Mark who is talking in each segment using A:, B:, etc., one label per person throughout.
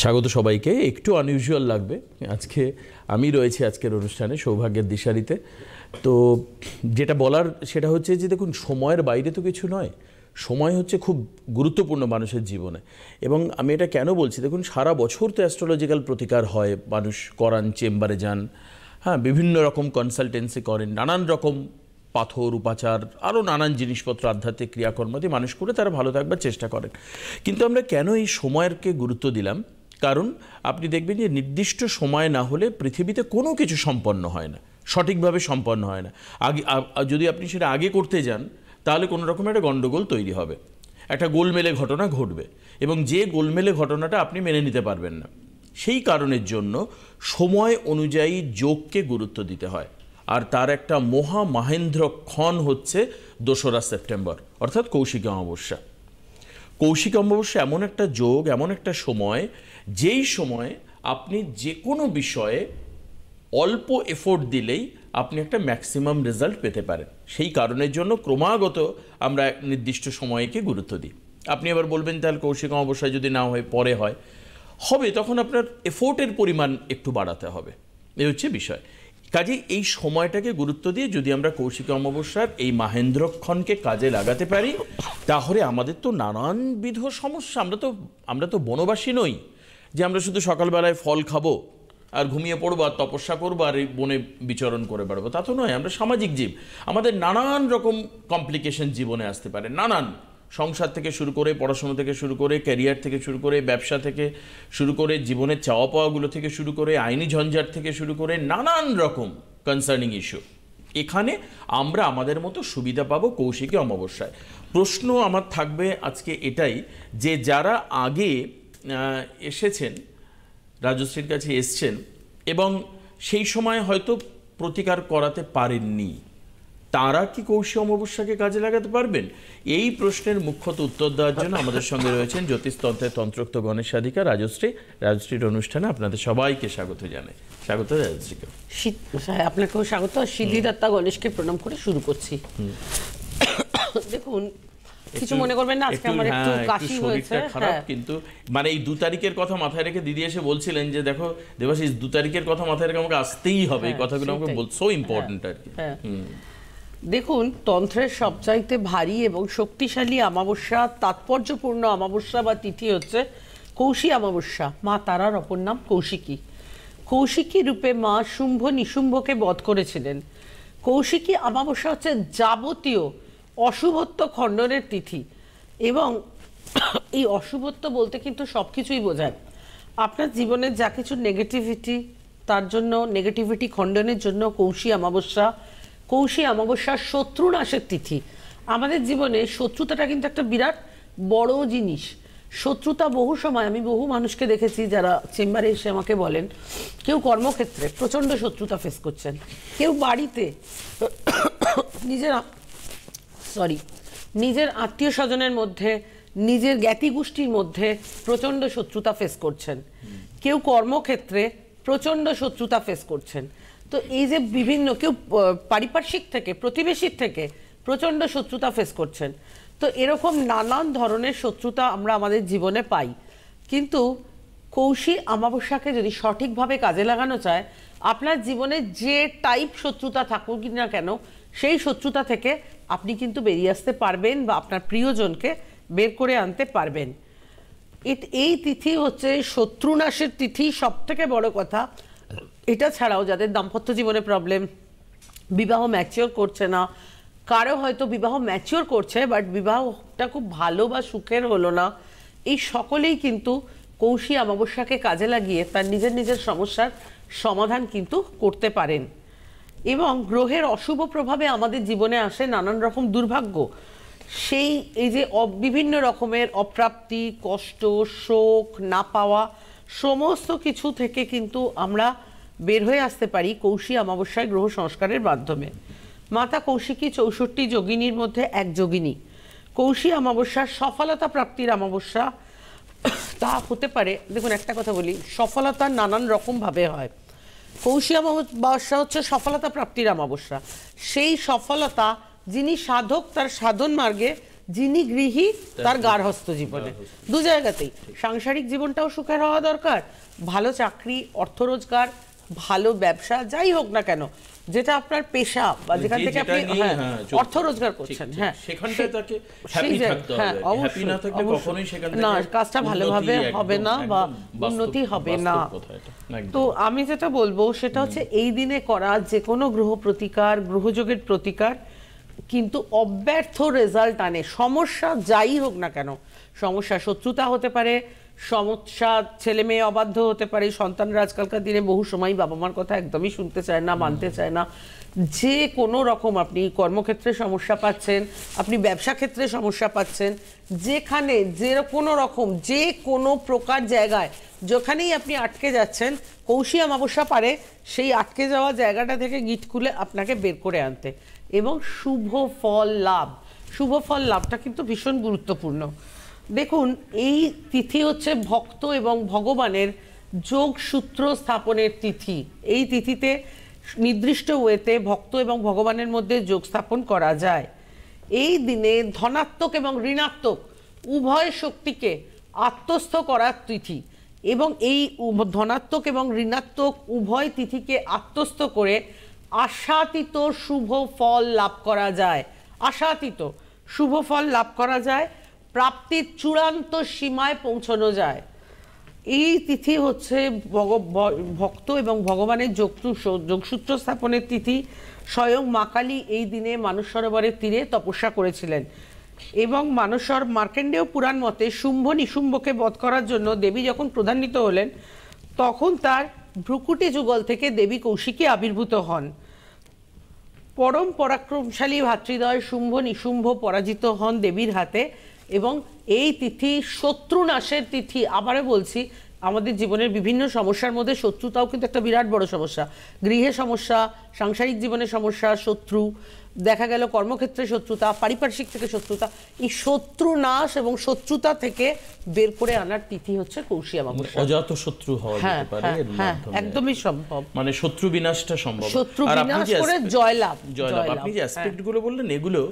A: স্বাগত সবাইকে। একটু আনইউজুয়াল লাগবে, আজকে আমি রয়েছি আজকের অনুষ্ঠানে সৌভাগ্যের দিশারিতে। তো যেটা বলার সেটা হচ্ছে যে দেখুন, সময়ের বাইরে তো কিছু নয়, সময় হচ্ছে খুব গুরুত্বপূর্ণ মানুষের জীবনে। এবং আমি এটা কেন বলছি, দেখুন সারা বছর তো অ্যাস্ট্রোলজিক্যাল প্রতিকার হয়, মানুষ করান, চেম্বারে যান, হ্যাঁ, বিভিন্ন রকম কনসালটেন্সি করেন, নানান রকম পাথর উপাচার আরও নানান জিনিসপত্র আধ্যাত্মিক ক্রিয়াকর্ম দিয়ে মানুষ করে তারা ভালো থাকবার চেষ্টা করেন। কিন্তু আমরা কেন এই সময়েরকে গুরুত্ব দিলাম? কারণ আপনি দেখবেন যে নির্দিষ্ট সময় না হলে পৃথিবীতে কোনো কিছু সম্পন্ন হয় না, সঠিকভাবে সম্পন্ন হয় না। আগে যদি আপনি সেটা আগে করতে যান তাহলে কোনো রকম একটা গণ্ডগোল তৈরি হবে, একটা গোলমেলে ঘটনা ঘটবে, এবং যে গোলমেলে ঘটনাটা আপনি মেনে নিতে পারবেন না। সেই কারণের জন্য সময় অনুযায়ী যোগকে গুরুত্ব দিতে হয়। আর তার একটা মহা মহেন্দ্র ক্ষণ হচ্ছে 2রা সেপ্টেম্বর, অর্থাৎ কৌশিক অমাবস্যা। কৌশিক অমাবস্যা এমন একটা যোগ, এমন একটা সময়, যেই সময়ে আপনি যে কোনো বিষয়ে অল্প এফোর্ট দিলেই আপনি একটা ম্যাক্সিমাম রেজাল্ট পেতে পারেন। সেই কারণের জন্য ক্রমাগত আমরা নির্দিষ্ট সময়কে গুরুত্ব দিই। আপনি এবার বলবেন তাহলে কৌশিক অমাবস্যায় যদি না হয় পরে হবে, তখন আপনার এফোর্টের পরিমাণ একটু বাড়াতে হবে, এই হচ্ছে বিষয়। কাজে এই সময়টাকে গুরুত্ব দিয়ে যদি আমরা কৌশিক অমাবস্যার এই মহেন্দ্রক্ষণকে কাজে লাগাতে পারি, তাহলে আমাদের তো নানানবিধ সমস্যা, আমরা তো বনবাসী নই যে আমরা শুধু সকালবেলায় ফল খাবো আর ঘুমিয়ে পড়বো আর তপস্যা করবো আর এই বনে বিচরণ করে বেড়াবো, তা তো নয়। আমরা সামাজিক জীব, আমাদের নানান রকম কমপ্লিকেশন জীবনে আসতে পারে, নানান, সংসার থেকে শুরু করে, পড়াশোনা থেকে শুরু করে, ক্যারিয়ার থেকে শুরু করে, ব্যবসা থেকে শুরু করে, জীবনের চাওয়া পাওয়াগুলো থেকে শুরু করে, আইনি ঝঞ্ঝাট থেকে শুরু করে, নানান রকম কনসার্নিং ইস্যু। এখানে আমরা আমাদের মতো সুবিধা পাবো কৌশিকী অমাবস্যায়। প্রশ্ন আমার থাকবে আজকে এটাই, যে যারা আগে এসেছেন, রাজশ্রীর কাছে এসছেন এবং সেই সময় হয়তো প্রতিকার করাতে পারেননি, তারা কি কৌশিক অমাবস্যাকে কাজে লাগাতে পারবেন? এই প্রশ্নের মুখ্যত উত্তর দেওয়ার জন্য আমাদের সঙ্গে রয়েছেন জ্যোতিষতন্ত্রের তন্ত্রোক্ত গণেশ সাধিকা রাজশ্রী। রাজশ্রীর অনুষ্ঠানে আপনাদের সবাইকে স্বাগত জানাই। স্বাগত রাজশ্রীকে।
B: আপনাকেও স্বাগত। সিদ্ধিদাতা গণেশকে প্রণাম করে শুরু করছি। দেখুন, কিছু মনে করবেন না, আজকে আমার একটু কাশি হয়েছে,
A: খারাপ, কিন্তু মানে এই 2 তারিখের কথা মাথায় রেখে দিদি এসে বলছিলেন যে দেখো দেবাশিস, 2 তারিখের কথা মাথায় রেখে আমাকে আসতেই হবে, এই কথাগুলো আমাকে সো ইম্পর্টেন্ট আর কি।
B: দেখুন, তন্ত্রের সবচাইতে ভারী এবং শক্তিশালী অমাবস্যা, তাৎপর্যপূর্ণ অমাবস্যা বা তিথি হচ্ছে কৌশিক অমাবস্যা। মা তারার অপর নাম কৌশিকী। কৌশিকী রূপে মা শুম্ভ নিশুম্ভকে বধ করেছিলেন। কৌশিকী অমাবস্যা হচ্ছে যাবতীয় অশুভত্ব খণ্ডনের তিথি, এবং এই অশুভত্ব বলতে কিন্তু সব কিছুই বোঝায়। আপনার জীবনের যা কিছু নেগেটিভিটি, তার জন্য নেগেটিভিটি খণ্ডনের জন্য কৌশিক অমাবস্যার শত্রু নাশের তিথি। আমাদের জীবনে শত্রুতাটা কিন্তু একটা বিরাট বড় জিনিস। শত্রুতা বহু সময় আমি বহু মানুষকে দেখেছি যারা চেম্বারে এসে আমাকে বলেন, কেউ কর্মক্ষেত্রে প্রচণ্ড শত্রুতা ফেস করছেন, কেউ বাড়িতে নিজের আত্মীয় স্বজনের মধ্যে, নিজের জ্ঞাতি গোষ্ঠীর মধ্যে প্রচণ্ড শত্রুতা ফেস করছেন, কেউ কর্মক্ষেত্রে প্রচণ্ড শত্রুতা ফেস করছেন। তো এই যে বিভিন্ন, কেউ পারিপার্শ্বিক থেকে, প্রতিবেশীর থেকে প্রচণ্ড শত্রুতা ফেস করছেন। তো এরকম নানান ধরনের শত্রুতা আমরা আমাদের জীবনে পাই। কিন্তু কৌশিক অমাবস্যাকে যদি সঠিকভাবে কাজে লাগানো যায়, আপনার জীবনে যে টাইপ শত্রুতা থাকুক না কেন, সেই শত্রুতা থেকে আপনি কিন্তু বেরিয়ে আসতে পারবেন বা আপনার প্রিয়জনকে বের করে আনতে পারবেন। এই তিথি হচ্ছে শত্রুনাশের তিথি। সব থেকে বড় কথা, এটা ছাড়াও যাদের দাম্পত্য জীবনে প্রবলেম, বিবাহ ম্যাচিওর করছে না, কারো হয়তো বিবাহ ম্যাচিওর করছে বাট বিবাহটা খুব ভালো বা সুখের হলো না, এই সকলেই কিন্তু কৌশিক অমাবস্যাকে কাজে লাগিয়ে তার নিজের সমস্যার সমাধান কিন্তু করতে পারেন। এবং গ্রহের অশুভ প্রভাবে আমাদের জীবনে আসে নানান রকম দুর্ভাগ্য। এই যে বিভিন্ন রকমের অপ্রাপ্তি, কষ্ট, শোক, না পাওয়া, সমস্ত কিছু থেকে কিন্তু আমরা বের হয়ে আসতে পারি কৌশিক অমাবস্যায় গ্রহ সংস্কারের মাধ্যমে। মাতা কৌশিকী 64 যোগিনীর মধ্যে এক যোগিনী। কৌশিক অমাবস্যার সফলতা প্রাপ্তির অমাবস্যা। তা হতে পারে, দেখুন একটা কথা বলি, সফলতা নানান রকমভাবে হয়। কৌশিক অমাবস্যা হচ্ছে সফলতা প্রাপ্তির অমাবস্যা। সেই সফলতা যিনি সাধক, তার সাধন মার্গে যিনি গৃহী তার গার্হস্থ জীবনে, দু জায়গাতেই সাংসারিক জীবনটাও সুখের হওয়া দরকার, ভালো চাকরি, অর্থ রোজগার, ভালো ব্যবসা, যাই হোক না কেন, যেটা আপনার পেশা বা যেখান থেকে আপনি অর্থ রোজগার করছেন, হ্যাঁ
A: সেখানটায় তাকে হ্যাপি থাকতে হবে। হ্যাপি না থাকলে কখনোই সেখান থেকে
B: না, কাজটা ভালোভাবে হবে না বা উন্নতি হবে না। তো আমি যেটা বলবো সেটা হচ্ছে এই দিনে করা যে কোনো গ্রহ প্রতিকার, গ্রহযোগের প্রতিকার কিন্তু অব্যর্থ রেজাল্ট আনে। সমস্যা যাই হোক না কেন, সমস্যা শত্রুতা হতে পারে, সমস্যা ছেলে মেয়ে অবাধ্য হতে পারে, সন্তানরা আজকালকার দিনে বহু সময় বাবা মার কথা একদমই শুনতে চায় না, মানতে চায় না, যে কোনো রকম আপনি কর্মক্ষেত্রে সমস্যা পাচ্ছেন, আপনি ব্যবসা ক্ষেত্রে সমস্যা পাচ্ছেন, যেখানে যে কোনো রকম যে কোনো প্রকার জায়গায় যেখানেই আপনি আটকে যাচ্ছেন, কৌশী অমাবস্যা পারে সেই আটকে যাওয়া জায়গাটা থেকে গিট খুলে আপনাকে বের করে আনতে। এবং শুভ ফল লাভ, শুভ ফল লাভটা কিন্তু ভীষণ গুরুত্বপূর্ণ। দেখুন, এই তিথি হচ্ছে ভক্ত এবং ভগবানের যোগসূত্র স্থাপনের তিথি। এই তিথিতে নির্দিষ্ট ওয়েতে ভক্ত এবং ভগবানের মধ্যে যোগ স্থাপন করা যায়। এই দিনে ধনাত্মক এবং ঋণাত্মক উভয় শক্তিকে আত্মস্থ করার তিথি, এবং এই ধনাত্মক এবং ঋণাত্মক উভয় তিথিকে আত্মস্থ করে আশাতীত শুভ ফল লাভ করা যায়। আশাতীত শুভ ফল লাভ করা যায়, প্রাপ্তির চূড়ান্ত সীমায় পৌঁছানো যায়। এই তিথি হচ্ছে ভক্ত এবং ভগবানের যোগসূত্র স্থাপনের তিথি। স্বয়ং মা কালী এই দিনে মানস সরোবরের তীরে তপস্যা করেছিলেন, এবং মার্কেন্ডেয় পুরাণ মতে শুম্ভ নিশুম্ভকে বধ করার জন্য দেবী যখন প্রধান্বিত হলেন, তখন তার ভ্রুকুটি যুগল থেকে দেবী কৌশিকী আবির্ভূত হন। পরম পরাক্রমশালী ভাতৃদ্বয় শুম্ভ নিশুম্ভ পরাজিত হন দেবীর হাতে, এবং এই তিথি শত্রু নাশের তিথি। আবারও বলছি, আমাদের জীবনের বিভিন্ন সমস্যার মধ্যে শত্রুতাও কিন্তু একটা বিরাট বড় সমস্যা। গৃহে সমস্যা, সাংসারিক জীবনে সমস্যা, শত্রু, দেখা গেল কর্মক্ষেত্রে শত্রুতা, পারিপার্শ্বিক থেকে শত্রুতা, এই শত্রু নাশ এবং শত্রুতা থেকে বের করে আনার তিথি হচ্ছে কৌশী অমাবস্যা।
A: অজাত শত্রু হওয়া যেতে পারে,
B: একদমই সম্ভব,
A: মানে শত্রু বিনাশটা সম্ভব,
B: শত্রু বিনাশ করে জয়লাভ।
A: আপনি যে অ্যাসপেক্ট গুলো বললেন, এগুলো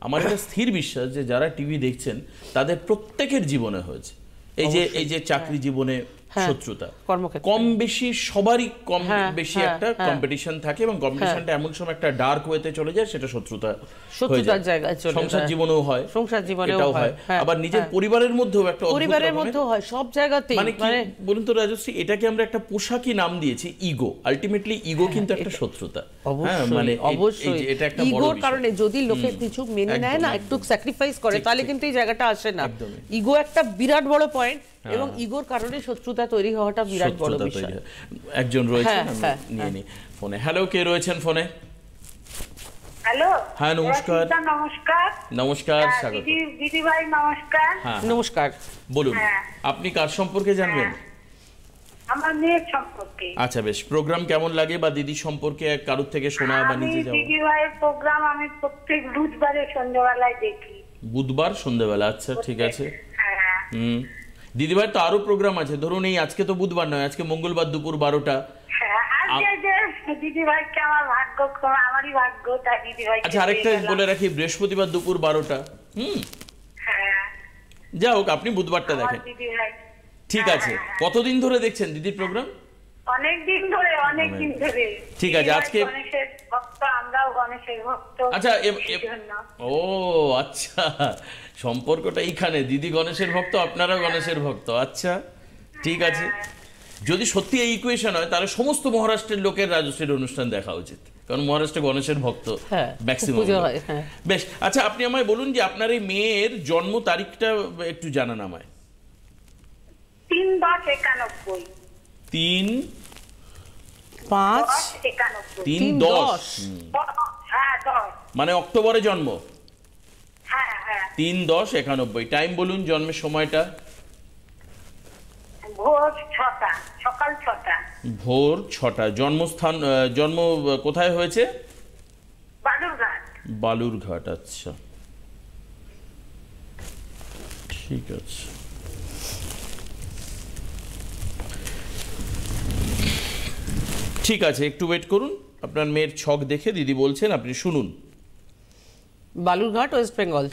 A: আমার একটা স্থির বিশ্বাস যে যারা টিভি দেখছেন তাদের প্রত্যেকের জীবনে হয়েছে। এই যে চাকরি জীবনে শত্রুতা কম বেশি সবারই কম বেশি একটা কম্পিটিশন থাকে, এবং কম্পিটিশনটা এমন সময় একটা ডার্ক ওয়েতে চলে যায়, সেটা শত্রুতার জায়গায় চলে যায়। সংসার জীবনেও হয়, সংসার জীবনেও হয়, আবার নিজের পরিবারের মধ্যেও একটা পরিবারের মধ্যেও হয়, সব জায়গাতেই। মানে বলুন তো রাজশ্রী, এটাকে আমরা একটা পোশাকি নাম দিয়েছি ইগো। আলটিমেটলি ইগো কিন্তু একটা শত্রুতা। মানে অবশ্যই এটা একটা বড় ইগোর কারণে যদি লোকে কিছু মেনে নেয় না, একটু স্যাক্রিফাইস করে, তাহলে কিন্তু এই জায়গাটা আসে না। ইগো একটা বিরাট বড় পয়েন্ট, এবং ইগোর কারণে শত্রুতা তৈরি হওয়াটা বিরাট বড় বিষয়। একজন রয়েছেন, নিয়ে নি ফোনে। হ্যালো, কে রয়েছেন ফোনে?
C: হ্যালো,
A: হ্যাঁ নমস্কার।
C: নমস্কার।
A: নমস্কার, স্বাগত।
C: দিদি ভাই নমস্কার।
A: নমস্কার, বলুন আপনি কার সম্পর্কে জানবেন?
C: আমার মেয়ের সম্পর্কে।
A: আচ্ছা বেশ, প্রোগ্রাম কেমন লাগে বা দিদি সম্পর্কে কারুর থেকে শোনা বা নিজে যাওয়া?
C: দিদি ভাইয়ের প্রোগ্রাম আমি প্রত্যেক বুধবারে সন্ধ্যাবেলায় দেখি।
A: বুধবার সন্ধ্যাবেলা? আচ্ছা ঠিক আছে। দিদিভাই তো আরো প্রোগ্রাম আছে, ধরুন এই আজকে তো বুধবার নয়, আজকে মঙ্গলবার দুপুর 12টা। আচ্ছা আরেকটা বলে রাখি, বৃহস্পতিবার দুপুর 12টা। যা হোক, আপনি বুধবারটা দেখেন। ঠিক আছে। কতদিন ধরে দেখছেন দিদির প্রোগ্রাম?
C: অনেকদিন ধরে, অনেকদিন ধরে।
A: ঠিক আছে। আজকে
C: আমরাও গণেশের ভক্ত।
A: আচ্ছা, ও আচ্ছা, সম্পর্কটা এইখানে, দিদি গণেশের ভক্ত, আপনারা গণেশের ভক্ত। আচ্ছা ঠিক আছে। যদি সত্যি এই ইকুয়েশন হয়, তাহলে সমস্ত মহারাষ্ট্রের লোকের রাজশ্রীর অনুষ্ঠান দেখা উচিত, কারণ মহারাষ্ট্রে গণেশের ভক্ত ম্যাক্সিমাম। বেশ, আচ্ছা আপনি আমায় বলুন যে আপনার এই মেয়ের জন্ম তারিখটা একটু জানান আমায়।
C: 3/10/91।
A: 3/5/91।
C: হ্যাঁ 10,
A: মানে অক্টোবরে জন্ম।
C: হ্যাঁ হ্যাঁ।
A: 3/10/91। টাইম বলুন, জন্মের সময়টা।
C: ভোর 6টা, সকাল 6টা।
A: ভোর 6টা। জন্মস্থান, জন্ম কোথায় হয়েছে?
C: বালুরঘাট।
A: বালুরঘাট, আচ্ছা ঠিক আছে। ঠিক আছে, একটু ওয়েট করুন, আপনার মেয়ের ছক দেখে দিদি বলছেন, আপনি শুনুন।
B: বালুরঘাট, ওয়েস্ট বেঙ্গল।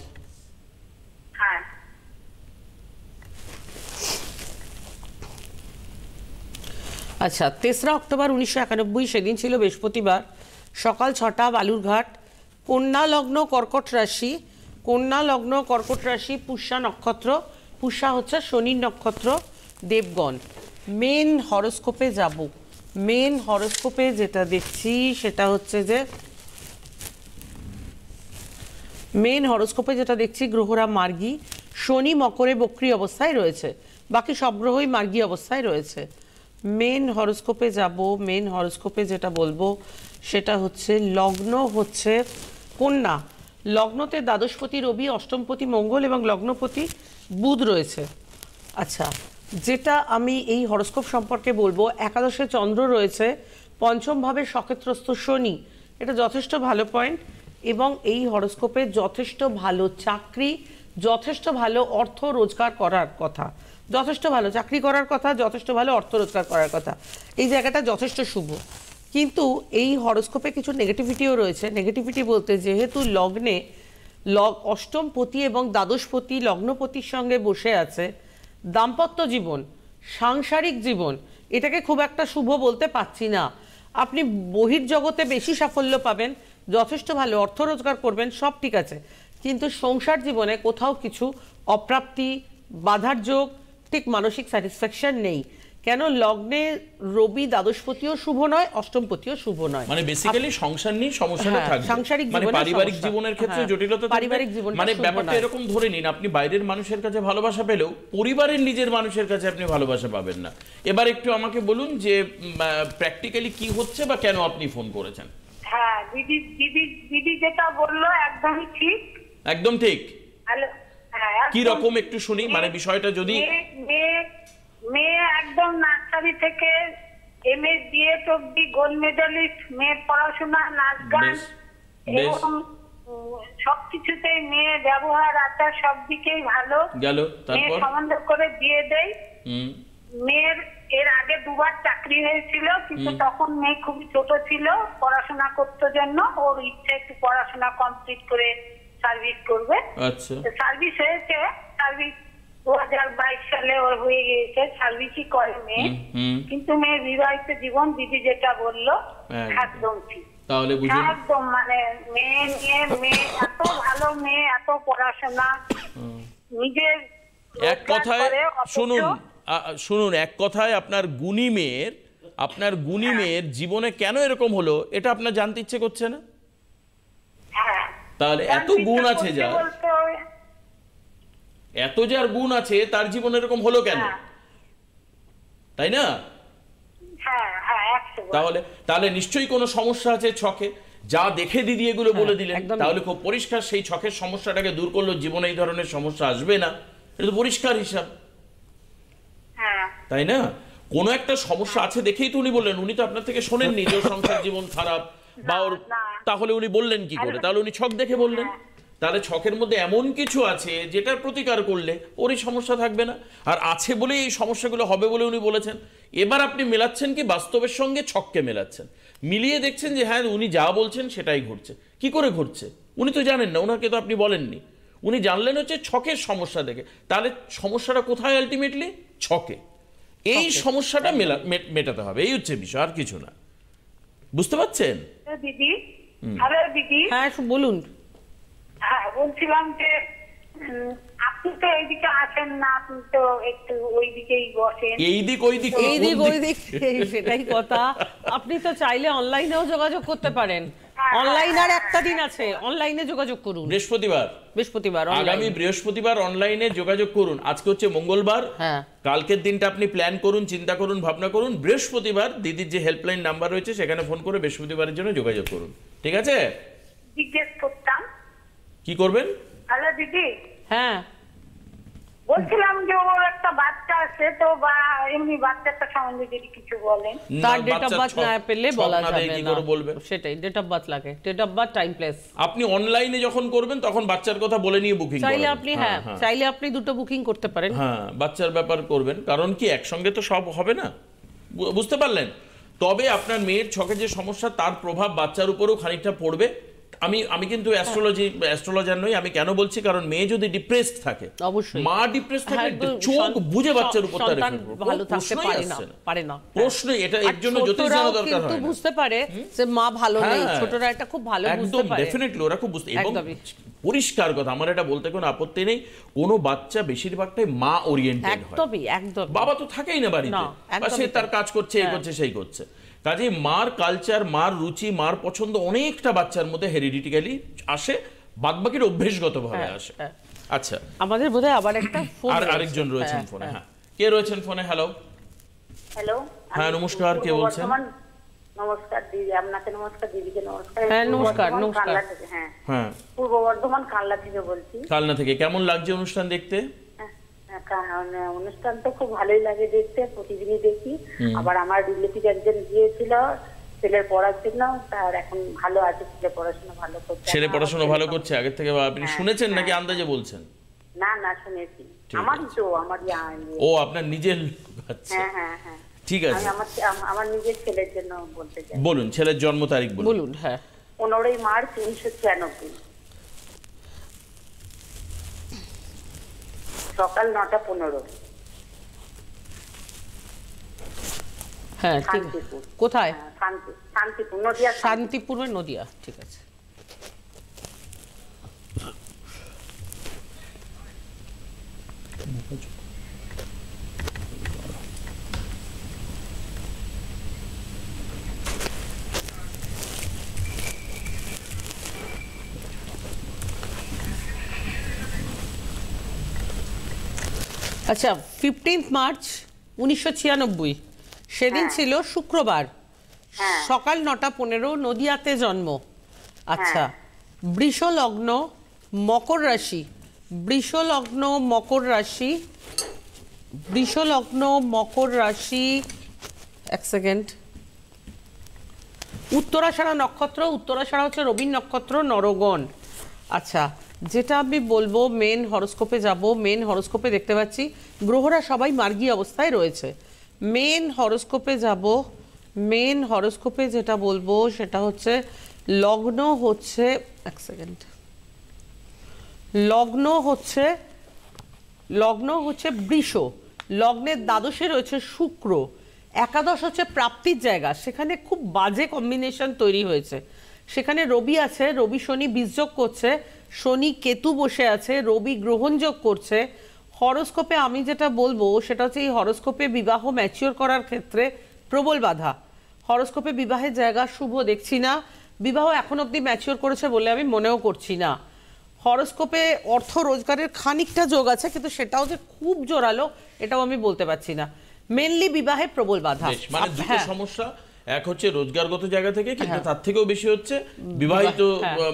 B: আচ্ছা, 3রা অক্টোবর 1991, সেদিন ছিল বৃহস্পতিবার, সকাল 6টা, বালুরঘাট, কন্যা লগ্ন কর্কট রাশি, কন্যা লগ্ন কর্কট রাশি, পুষ্যা নক্ষত্র, পুষ্যা হচ্ছে শনির নক্ষত্র, দেবগণ। মেন হরোস্কোপে যাব। মেন হরোস্কোপে যেটা দেখছি সেটা হচ্ছে যে গ্রহরা মার্গী, শনি মকরে বক্রী অবস্থায় রয়েছে, বাকি সব গ্রহই মার্গী অবস্থায় রয়েছে। মেন হরোস্কোপে যাব। মেন হরোস্কোপে যেটা বলবো সেটা হচ্ছে লগ্ন হচ্ছে কন্যা, লগ্নতে দ্বাদশপতি রবি, অষ্টমপতি মঙ্গল এবং লগ্নপতি বুধ রয়েছে। আচ্ছা, যেটা আমি এই হরোস্কোপ সম্পর্কে বলবো, একাদশে চন্দ্র রয়েছে, পঞ্চম ভাবে সক্ষেত্রস্থ শনি, এটা যথেষ্ট ভালো পয়েন্ট। এবং এই হরোস্কোপে যথেষ্ট ভালো চাকরি, যথেষ্ট ভালো অর্থ রোজগার করার কথা, যথেষ্ট ভালো চাকরি করার কথা, যথেষ্ট ভালো অর্থ রোজগার করার কথা, এই জায়গাটা যথেষ্ট শুভ। কিন্তু এই হরোস্কোপে কিছু নেগেটিভিটিও রয়েছে। নেগেটিভিটি বলতে, যেহেতু লগ্নে অষ্টমপতি এবং দ্বাদশপতি লগ্নপতির সঙ্গে বসে আছে, দাম্পত্য জীবন, সাংসারিক জীবন, এটাকে খুব একটা শুভ বলতে পারছি না। আপনি বহির্জগতে বেশি সাফল্য পাবেন, যথেষ্ট ভালো অর্থ রোজগার করবেন, সব ঠিক আছে, কিন্তু সংসার জীবনে কোথাও কিছু অপ্রাপ্তি, বাধার যোগ, ঠিক মানসিক স্যাটিসফ্যাকশন নেই। কেন? লগ্নে রবি দ্বাদশপতিও শুভ নয়, অষ্টমপতিও শুভ নয়।
A: মানে বেসিক্যালি সংসার নিয়ে সমস্যাটা থাকবে,
B: সাংসারিক
A: মানে
B: জীবনে
A: পারিবারিক
B: সমস্যা।
A: জীবনের ক্ষেত্রে
B: হ্যাঁ,
A: জটিলতা থাকবে।
B: পারিবারিক জীবনটা
A: মানে
B: শুভ
A: ব্যাপারটা
B: নয়।
A: এরকম ধরে নিন, আপনি বাইরের মানুষের কাছে ভালোবাসা পেলেও পরিবারের নিজের মানুষের কাছে আপনি ভালোবাসা পাবেন না। এবার একটু আমাকে বলুন যে প্র্যাকটিক্যালি কি হচ্ছে বা কেন আপনি ফোন করেছেন?
C: হ্যাঁ, দিদি যেটা বললো একদমই ঠিক।
A: একদম ঠিক।
C: হ্যালো, হ্যাঁ,
A: কি রকম একটু শুনি, মানে বিষয়টা যদি।
C: মেয়ে একদম নার্সারি থেকে MA BA অব্দি গোল্ড মেডালিস্ট, মেয়ের পড়াশোনা, নাচ গান এবং সবকিছুতেই মেয়ে ব্যবহার আচার সব দিকেই ভালো
A: গেল।
C: মেয়ে
A: তারপর
C: সম্বন্ধ করে দিয়ে দেয়। মেয়ের এর আগে 2বার চাকরি হয়েছিল, কিন্তু তখন মেয়ে খুবই ছোট ছিল, পড়াশোনা করতে জন্য ওর ইচ্ছে একটু পড়াশোনা কমপ্লিট করে সার্ভিস করবে।
A: আচ্ছা,
C: সার্ভিস হয়েছে, সার্ভিস 2022 সালে ওর হয়ে গিয়েছে, সার্ভিসই করে মেয়ে। কিন্তু মেয়ের বিবাহিত জীবন দিদি যেটা বললো একদম ঠিক।
A: তাহলে বুঝুন,
C: একদম মানে মেয়ে এত ভালো মেয়ে, এত পড়াশোনা, নিজের
A: এক কথায় শুনুন, এক কথায় আপনার গুণী মেয়ের জীবনে কেন এরকম হলো এটা আপনার জানতে ইচ্ছে করছে না? তাহলে এত গুণ আছে যার গুণ আছে তার জীবনে এরকম হলো কেন? তাই না? তাহলে নিশ্চয়ই কোনো সমস্যা আছে ছকে, যা দেখে দিদি এগুলো বলে দিলেন, তাহলে খুব পরিষ্কার সেই ছকের সমস্যাটাকে দূর করলো, জীবনে এই ধরনের সমস্যা আসবে না, এটা তো পরিষ্কার হিসাব, তাই না? কোনো একটা সমস্যা আছে দেখেই তো উনি বললেন, উনি তো আপনার থেকে শোনেননি যে সংসার জীবন খারাপ বা ওর, তাহলে উনি বললেন কি করে? তাহলে উনি ছক দেখে বললেন। তাহলে ছকের মধ্যে এমন কিছু আছে যেটার প্রতিকার করলে ওর এই সমস্যা থাকবে না, আর আছে বলেই এই সমস্যাগুলো হবে বলে উনি বলেছেন। এবার আপনি মেলাচ্ছেন কি বাস্তবের সঙ্গে ছককে মেলাচ্ছেন, মিলিয়ে দেখছেন যে হ্যাঁ উনি যা বলছেন সেটাই ঘটছে। কি করে ঘটছে উনি তো জানেন না, ওনাকে তো আপনি বলেননি, উনি জানলেন হচ্ছে ছকের সমস্যা দেখে। তাহলে সমস্যাটা কোথায়? আলটিমেটলি ছকে। এই সমস্যাটা মেটাতে হবে, এই হচ্ছে বিষয়, আর কিছু না। বুঝতে পারছেন
C: দিদি? হ্যালো দিদি।
B: হ্যাঁ বলুন।
C: হ্যাঁ, বলছিলাম যে আপনি তো এইদিকে আসেন না, আপনি তো একটু ওইদিকেই বসেন।
A: এইদিক ওইদিক
B: সেটাই কথা। আপনি তো চাইলে অনলাইনেও যোগাযোগ করতে পারেন। অনলাইন আর একটা দিন আছে, অনলাইনে যোগাযোগ করুন। বৃহস্পতিবার
A: আগামী বৃহস্পতিবার অনলাইনে যোগাযোগ করুন। আজকে হচ্ছে মঙ্গলবার, কালকের দিনটা আপনি প্ল্যান করুন, চিন্তা করুন, ভাবনা করুন। বৃহস্পতিবার দিদির যে হেল্পলাইন নাম্বার রয়েছে সেখানে ফোন করে বৃহস্পতিবারের জন্য যোগাযোগ করুন, ঠিক আছে?
C: জিজ্ঞেস করতাম
A: কি করবেন?
C: হ্যালো দিদি।
B: হ্যাঁ,
C: বলছিলাম যে ওর একটা বাচ্চা আছে, তো বা এমনি বাচ্চাটা সম্বন্ধে যদি কিছু বলেন।
B: তার ডেট অফ বার্থ না পেলে বলা যাবে না, সেটাই ডেট অফ বার্থ লাগে, date of birth, time, place.
A: আপনি অনলাইনে যখন করবেন তখন বাচ্চার কথা বলে নিয়ে বুকিং করবেন।
B: চাইলে আপনি দুটো বুকিং করতে পারেন।
A: হ্যাঁ, বাচ্চার ব্যাপার করবেন, কারণ কি একসঙ্গে তো সব হবে না, বুঝতে পারলেন? তবে আপনার মেয়ের ছকে যে সমস্যা তার প্রভাব বাচ্চার উপরেও খানিকটা পড়বে, আমি কিন্তু অ্যাস্ট্রোলজার নই, আমি কেন বলছি কারণ মেয়ে যদি ডিপ্রেসড থাকে,
B: অবশ্যই
A: মা ডিপ্রেসড থাকে, চোখ বুঝে বাচ্চার উপর তার
B: সন্তান ভালো থাকতে পারে না।
A: প্রশ্নই এটা, এর জন্য জ্যোতিষ জানা দরকার হয় না।
B: বুঝতে পারে যে মা ভালো নেই, ছোটরা এটা খুব ভালো বুঝতে পারে,
A: ডেফিনেটলি ওরা খুব বুঝতে। এবং পরিষ্কার কথা, আমার এটা বলতে কোনো আপত্তি নেই, কোনো বাচ্চা বেশিরভাগটাই মা ওরিয়েন্টেড হয়,
B: একদম
A: বাবা তো থাকেই না বাড়িতে, বা সে তার কাজ করছে, এই করছে সেই করছে। কাজেই মার কালচার, মার রুচি, মার পছন্দ অনেকটা বাচ্চার মধ্যে হেরিডিটিক্যালি আসে, বাদবাকির অভ্যেসগত ভাবে আসে। আচ্ছা,
B: আমাদের বোধহয় আবার একটা ফোন,
A: আরেকজন রয়েছেন ফোনে। হ্যাঁ, কে রয়েছেন ফোনে? হ্যালো।
C: হ্যালো,
A: হ্যাঁ নমস্কার, কে বলছেন?
C: নমস্কার দিদি, আপনাকে নমস্কার, দিদিকে নমস্কার।
B: হ্যাঁ নমস্কার।
C: হ্যাঁ
B: হ্যাঁ,
C: পূর্ব বর্ধমান কালনা থেকে বলছি।
A: কালনা থেকে। কেমন লাগছে অনুষ্ঠান দেখতে?
C: অনুষ্ঠান তো খুব ভালোই লাগে দেখতে, প্রতিদিনই দেখি। আবার আমার রিলেটিভ একজন গিয়েছিল ছেলের পড়ার জন্য, তার এখন ভালো আছে, ছেলে পড়াশোনা ভালো করছে।
A: ছেলে পড়াশোনা ভালো করছে আগের থেকে? আপনি শুনেছেন নাকি আন্দাজে বলছেন?
C: না শুনেছি,
A: ও আপনার নিজের? আচ্ছা
C: হ্যাঁ
A: ঠিক আছে,
C: আমার নিজের ছেলের জন্য বলতে চাই।
A: বলুন, ছেলের জন্ম তারিখ বলুন।
B: হ্যাঁ,
C: 15ই মার্চ 1996, সকাল 9:15।
B: হ্যাঁ ঠিক। কোথায়?
C: শান্তিপুর, নদিয়া।
B: শান্তিপুরের নদিয়া, ঠিক আছে। আচ্ছা, 15 মার্চ 1996, সেদিন ছিল শুক্রবার, সকাল 9:15, নদিয়াতে জন্ম। আচ্ছা, বৃষ লগ্ন, মকর রাশি, বৃষ লগ্ন মকর রাশি, বৃষ লগ্ন মকর রাশি, এক সেকেন্ড, উত্তরাষাঢ়া নক্ষত্র, উত্তরাষাঢ়া হচ্ছে রবি নক্ষত্র, নরগণ। আচ্ছা, যেটা আমি বলবো, মেন হরোস্কোপে যাব। মেন হরোস্কোপে দেখতে পাচ্ছি গ্রহরা সবাই মার্গী অবস্থায় রয়েছে। মেন হরোস্কোপে যাব। মেন হরোস্কোপে যেটা বলবো সেটা হচ্ছে লগ্ন হচ্ছে, এক সেকেন্ড, লগ্ন হচ্ছে বৃষ, লগ্নের দ্বাদশে রয়েছে শুক্র, একাদশ হচ্ছে প্রাপ্তির জায়গা, সেখানে খুব বাজে কম্বিনেশন তৈরি হয়েছে। সেখানে রবি আছে, রবি শনি বীজযোগ করছে, শনি কেতু বসে আছে, রবি গ্রহণযোগ করছে। হরোস্কোপে আমি যেটা বলবো সেটা হচ্ছে এই হরোস্কোপে বিবাহ ম্যাচিওর করার ক্ষেত্রে প্রবল বাধা। হরোস্কোপে বিবাহের জায়গা শুভ দেখছি না, বিবাহ এখন অবধি ম্যাচিওর করেছে বলে আমি মনেও করছি না। হরোস্কোপে অর্থ রোজগারের খানিকটা যোগ আছে, কিন্তু সেটাও যে খুব জোরালো এটাও আমি বলতে পারছি না। মেনলি বিবাহে প্রবল বাধা।
A: মানে দুটো সমস্যা, এক হচ্ছে রোজগারগত জায়গা থেকে, কিন্তু তার থেকেও বেশি হচ্ছে বিবাহিত,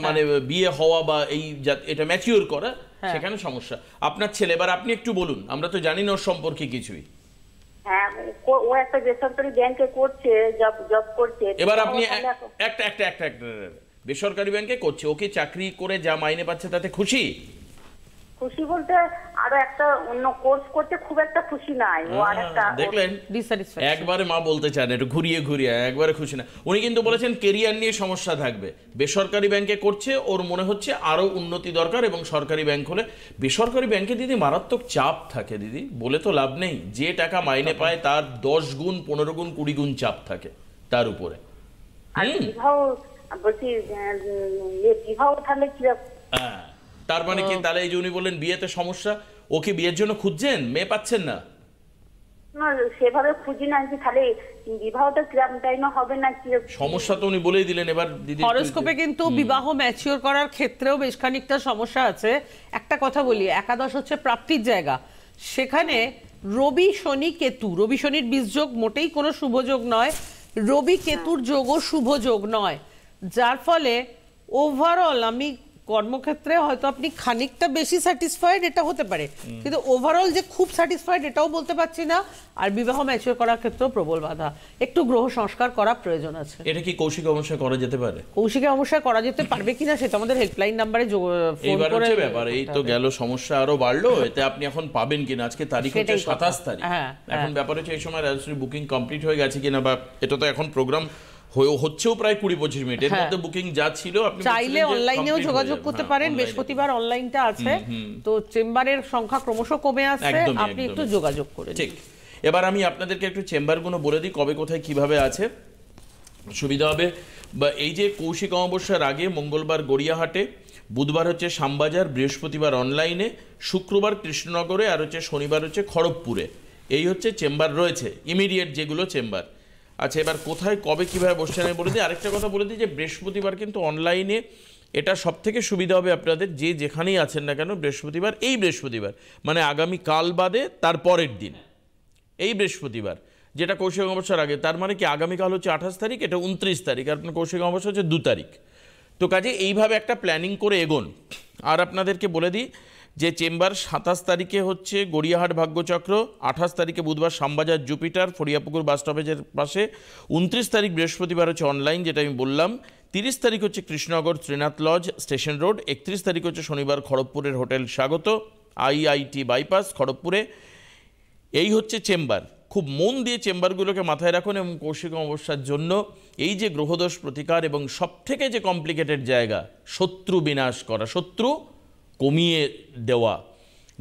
A: মানে বিয়ে হওয়া বা এই এটা ম্যাচিওর করা, সেখানে সমস্যা। আপনার ছেলে, এবার আপনি একটু বলুন, আমরা তো জানি না ওর সম্পর্কে কিছুই।
C: হ্যাঁ, ও একটা বেসরকারি ব্যাংকে করছে, জব করছে।
A: এবার আপনি একটা বেসরকারি ব্যাংকে করছে, ওকে চাকরি করে যা মাইনে পাচ্ছে তাতে খুশি?
C: খুশি বলতে আরো একটা অন্য কোর্স করতে খুব একটা খুশি নাই ও। আরেকটা
A: দেখলেন, একবারে মা বলতে চান একটু ঘুরিয়ে একবারে খুশি না। উনি কিন্তু বলেছেন কেরিয়ার নিয়ে সমস্যা থাকবে। বেসরকারি ব্যাংকে করছে, ওর মনে হচ্ছে আরো উন্নতি দরকার, এবং সরকারি ব্যাংক হলে, বেসরকারি ব্যাংকে দিদি মারাত্মক চাপ থাকে দিদি, বলে তো লাভ নেই। যে টাকা মাইনে পায় তার 10 গুণ 15 গুণ 20 গুণ চাপ থাকে তার উপরে।
C: বিবাহ বলছি, বিবাহ তাহলে কি?
A: তার মানে কি, তাহলে এই যে উনি বললেন বিয়েতে সমস্যা, ও কি বিয়ের জন্য খুঁজছেন, মেয়ে পাচ্ছেন না?
C: না, সেভাবে খুঁজি না, যে তাহলে বিবাহটা কিরকম টাইমে হবে না কি
A: সমস্যা তো উনি বলেই দিলেন। এবার দিদি,
B: হরোস্কোপে কিন্তু বিবাহ ম্যাচিওর করার ক্ষেত্রেও বেশ খানিকটা সমস্যা আছে। একটা কথা বলি, একাদশ হচ্ছে প্রাপ্তির জায়গা, সেখানে রবি শনি কেতু, রবি শনির বীজযোগ মোটেই কোনো শুভ যোগ নয়, রবি কেতুর যোগও শুভ যোগ নয়, যার ফলে ওভারঅল আমি কর্মক্ষেত্রে হয়তো আপনি খানিকটা বেশি স্যাটিসফাইড, এটা হতে পারে, কিন্তু ওভারঅল যে খুব স্যাটিসফাইড এটাও বলতে পারছি না। আর বিবাহ ম্যাচিওর করার ক্ষেত্রেও প্রবল বাধা, একটু গ্রহ সংস্কার করা প্রয়োজন আছে।
A: এটা কি কৌশিক অমাবস্যা করা যেতে পারে?
B: কৌশিক অমাবস্যা করা যেতে পারবে কিনা সেটা আমাদের হেল্পলাইন নাম্বারে ফোন করে
A: ব্যাপার। এই তো গেল, সমস্যা আরো বাড়লো, এতে আপনি এখন পাবেন কিনা? আজকে তারিখ হচ্ছে 27 তারিখ। এখন ব্যাপার হচ্ছে এই সময় রেজিস্ট্রি বুকিং কমপ্লিট হয়ে গেছে কিনা, বা এটা তো এখন প্রোগ্রাম হচ্ছেও প্রায় 20-25 মিনিট, এর
B: হ্যাঁ।
A: মধ্যে বুকিং যা ছিল আপনি
B: চাইলে
A: বলছিলেন যে
B: অনলাইনেও
A: complete
B: যোগাযোগ
A: হয়ে যাবে।
B: করতে
A: হ্যাঁ,
B: পারেন,
A: online-এ।
B: বৃহস্পতিবার অনলাইনটা আছে, তো চেম্বারের সংখ্যা ক্রমশ কমে আসছে,
A: একদমই,
B: আপনি একটু
A: একদমই।
B: যোগাযোগ করে নিন।
A: ঠিক। এবার আমি আপনাদেরকে একটু চেম্বারগুলো বলে দিই কবে কোথায় কিভাবে আছে, সুবিধা হবে। বা এই যে কৌশিক অমাবস্যার আগে মঙ্গলবার গড়িয়াহাটে, বুধবার হচ্ছে শ্যামবাজার, বৃহস্পতিবার অনলাইনে, শুক্রবার কৃষ্ণনগরে, আর হচ্ছে শনিবার হচ্ছে খড়গপুরে। এই হচ্ছে চেম্বার রয়েছে, ইমিডিয়েট যেগুলো চেম্বার। আচ্ছা, এবার কোথায় কবে কীভাবে বসছেন আমি বলে দিই। আরেকটা কথা বলে দিই যে বৃহস্পতিবার কিন্তু অনলাইনে, এটা সব থেকে সুবিধা হবে আপনাদের, যে যেখানেই আছেন না কেন বৃহস্পতিবার, এই বৃহস্পতিবার মানে আগামী কাল বাদে তার পরের দিন, এই বৃহস্পতিবার যেটা কৌশিক অমাবস্যার আগে, তার মানে কি আগামীকাল হচ্ছে 28 তারিখ, এটা 29 তারিখ, আর আপনার কৌশিক অমাবস্যা হচ্ছে 2 তারিখ। তো কাজে এইভাবে একটা প্ল্যানিং করে এগোন। আর আপনাদেরকে বলে দিই যে চেম্বার 27 তারিখে হচ্ছে গড়িয়াহাট ভাগ্যচক্র, 28 তারিখে বুধবার শ্যামবাজার জুপিটার ফরিয়াপুকুর বাস স্টপেজের পাশে, 29 তারিখ বৃহস্পতিবার হচ্ছে অনলাইন যেটা আমি বললাম, 30 তারিখ হচ্ছে Krishnanagar Trinath lodge station road, 31 তারিখ হচ্ছে শনিবার খড়গপুরের হোটেল স্বাগত, IIT বাইপাস খড়গপুরে। এই হচ্ছে চেম্বার। খুব মন দিয়ে চেম্বারগুলোকে মাথায় রাখুন। এবং কৌশিক অমাবস্যার জন্য এই যে গ্রহদোষ প্রতিকার এবং সবথেকে যে কমপ্লিকেটেড জায়গা, শত্রু বিনাশ করা, শত্রু কমিয়ে দেওয়া,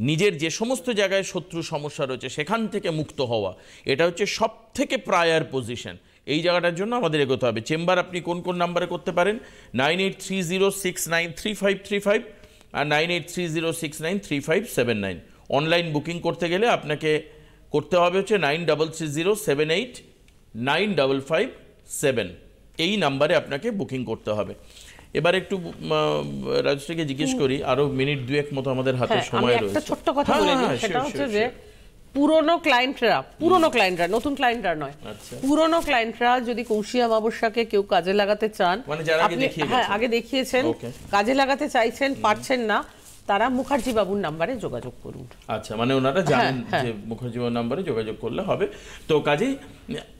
A: নিজের যে সমস্ত জায়গায় শত্রু সমস্যা রয়েছে সেখান থেকে মুক্ত হওয়া, এটা হচ্ছে সবথেকে প্রায়ার পজিশন। এই জায়গাটার জন্য আমাদের এগোতে হবে। চেম্বার আপনি কোন কোন নাম্বারে করতে পারেন? 9830693535 আর 9830693579। অনলাইন বুকিং করতে গেলে আপনাকে করতে হবে হচ্ছে 9307895557, এই নাম্বারে আপনাকে বুকিং করতে হবে। এবার একটু রাজশ্রীকে জিজ্ঞেস করি, আরো মিনিট 2 মতো আমাদের হাতে
B: হ্যাঁ, আমি
A: সময়
B: একটা
A: রয়েছে।
B: ছোট্ট কথা বলে
A: হ্যাঁ,
B: দিই, সেটা
A: sure,
B: হচ্ছে
A: sure,
B: যে
A: sure।
B: পুরনো ক্লায়েন্টরা, নতুন ক্লায়েন্টরা নয়,
A: আচ্ছা।
B: পুরনো ক্লায়েন্টরা যদি কৌশিক অমাবস্যাকে কেউ কাজে লাগাতে চান,
A: মানে যারা আগে
B: আপনি
A: দেখিয়ে
B: হ্যাঁ
A: গেছেন।
B: আগে দেখিয়েছেন,
A: Okay.
B: কাজে লাগাতে চাইছেন, পারছেন না, তারা মুখার্জি বাবুর নাম্বারে যোগাযোগ করুন।
A: আচ্ছা, মানে ওনারা জানেন
B: হ্যাঁ।
A: যে মুখার্জি নাম্বারে যোগাযোগ করলে হবে। তো কাজেই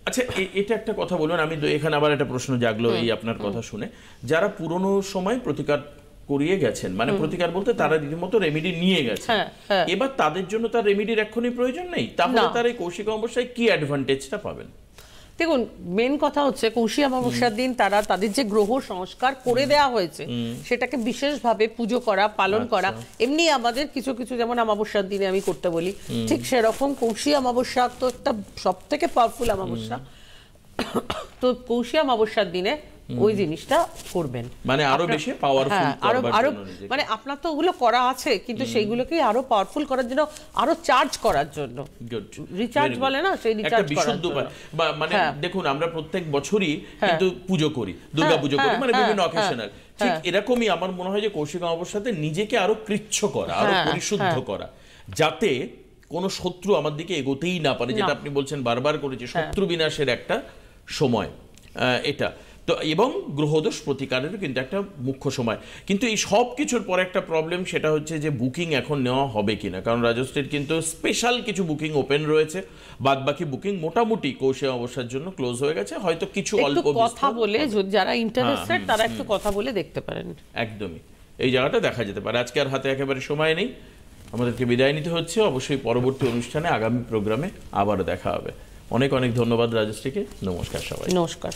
A: আচ্ছা, এটা একটা কথা বলুন, আমি তো এখানে আবার একটা প্রশ্ন জাগলো এই আপনার কথা শুনে, যারা পুরনো সময় প্রতিকার করিয়ে গেছেন, মানে প্রতিকার বলতে তারা রীতিমতো রেমেডি নিয়ে গেছে,
B: হ্যাঁ।
A: এবার তাদের জন্য তার রেমেডির এক্ষুনি প্রয়োজন নেই, তাহলে
B: না।
A: তার এই কৌশিক অমাবস্যায় কি অ্যাডভান্টেজটা পাবেন?
B: দেখুন, মেন কথা হচ্ছে কৌশিক অমাবস্যার দিন তারা তাদের যে গ্রহ সংস্কার করে দেওয়া হয়েছে সেটাকে বিশেষভাবে পুজো করা, পালন করা। এমনি আমাদের কিছু কিছু যেমন অমাবস্যার দিনে আমি করতে বলি, ঠিক সেরকম কৌশিক অমাবস্যা তো একটা সব থেকে পাওয়ারফুল অমাবস্যা। তো কৌশিক অমাবস্যার দিনে ওই জিনিসটা করবেন,
A: মানে আরো বেশি পাওয়ারফুল করবার
B: আরো
A: জন্য নিজেকে।
B: মানে আপনার তো ওগুলো করা আছে, কিন্তু সেইগুলোকে আরো পাওয়ারফুল করার জন্য, আরো চার্জ করার জন্য,
A: Good.
B: Recharge
A: Very good.
B: বলে না, সেই
A: একটা
B: রিচার্জ করার
A: বিশুদ্ধ
B: জন্য।
A: মানে
B: হ্যাঁ।
A: দেখুন, আমরা প্রত্যেক বছরই কিন্তু পুজো করি, দুর্গা পুজো করি, মানে বিভিন্ন অকেশনাল। ঠিক এরকমই আমার মনে হয় যে কৌশিক অমাবস্যাতে নিজেকে আরো কৃচ্ছ করা, আরো পরিশুদ্ধ করা, যাতে কোনো শত্রু আমার দিকে এগোতেই না পারে, যেটা আপনি বলছেন বারবার করেছে, শত্রু বিনাশের একটা সময় এটা। তো এবং গ্রহদোষ প্রতিকারেরও কিন্তু একটা মুখ্য সময়। কিন্তু এই সব কিছুর পরে একটা প্রবলেম, সেটা হচ্ছে যে বুকিং এখন নেওয়া হবে কিনা, কারণ রাজশ্রীর কিন্তু স্পেশাল কিছু বুকিং ওপেন রয়েছে, বাদ বাকি বুকিং মোটামুটি কৌশিক অমাবস্যার জন্য ক্লোজ হয়ে গেছে, হয়তো কিছু
B: একটু
A: অল্প
B: কথা বলে যারা ইন্টারেস্টেড তারা একটু কথা বলে দেখতে পারেন।
A: একদমই এই জায়গাটা দেখা যেতে পারে। আজকে আর হাতে একেবারে সময় নেই, আমাদেরকে বিদায় নিতে হচ্ছে। অবশ্যই পরবর্তী অনুষ্ঠানে আগামী প্রোগ্রামে আবারও দেখা হবে। অনেক অনেক ধন্যবাদ রাজশ্রীকে। নমস্কার সবাই।
B: নমস্কার।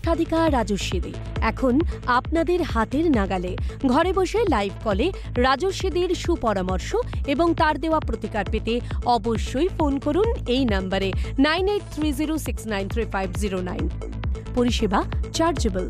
D: সাধিকা রাজস্বীদি এখন আপনাদের হাতের নাগালে, ঘরে বসে লাইভ কলে রাজস্বীদির সুপরামর্শ এবং তার দেওয়া প্রতিকার পেতে অবশ্যই ফোন করুন এই নম্বরে 9830693509। পরিষেবা চার্জেবল।